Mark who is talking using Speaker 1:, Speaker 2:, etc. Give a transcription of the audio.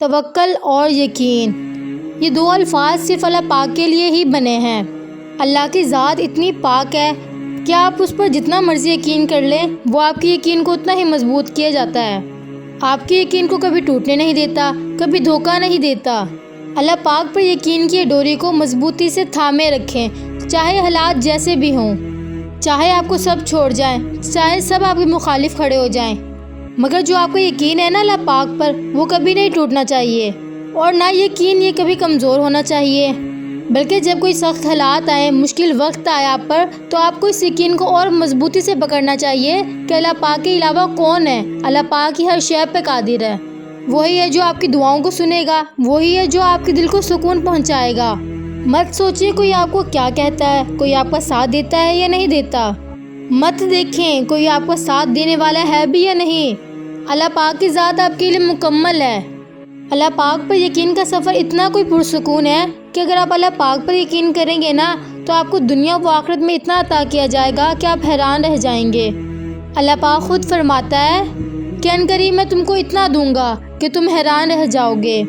Speaker 1: توکل اور یقین، یہ دو الفاظ صرف اللہ پاک کے لیے ہی بنے ہیں۔ اللہ کی ذات اتنی پاک ہے کہ آپ اس پر جتنا مرضی یقین کر لیں وہ آپ کے یقین کو اتنا ہی مضبوط کیا جاتا ہے، آپ کے یقین کو کبھی ٹوٹنے نہیں دیتا، کبھی دھوکہ نہیں دیتا۔ اللہ پاک پر یقین کی ڈوری کو مضبوطی سے تھامے رکھیں، چاہے حالات جیسے بھی ہوں، چاہے آپ کو سب چھوڑ جائیں، چاہے سب آپ کے مخالف کھڑے ہو جائیں، مگر جو آپ کا یقین ہے نا اللہ پاک پر، وہ کبھی نہیں ٹوٹنا چاہیے، اور نہ یقین یہ کبھی کمزور ہونا چاہیے، بلکہ جب کوئی سخت حالات آئے، مشکل وقت آئے آپ پر، تو آپ کو اس یقین کو اور مضبوطی سے پکڑنا چاہیے کہ اللہ پاک کے علاوہ کون ہے۔ اللہ پاک ہی ہر شے پہ قادر ہے، وہی ہے جو آپ کی دعاؤں کو سنے گا، وہی ہے جو آپ کے دل کو سکون پہنچائے گا۔ مت سوچیے کوئی آپ کو کیا کہتا ہے، کوئی آپ کا ساتھ دیتا ہے یا نہیں دیتا، مت دیکھیں کوئی آپ کا ساتھ دینے والا ہے بھی یا نہیں۔ اللہ پاک کی ذات آپ کے لیے مکمل ہے۔ اللہ پاک پر یقین کا سفر اتنا کوئی پرسکون ہے کہ اگر آپ اللہ پاک پر یقین کریں گے نا تو آپ کو دنیا و آخرت میں اتنا عطا کیا جائے گا کہ آپ حیران رہ جائیں گے۔ اللہ پاک خود فرماتا ہے کہ ان قریب میں تم کو اتنا دوں گا کہ تم حیران رہ جاؤ گے۔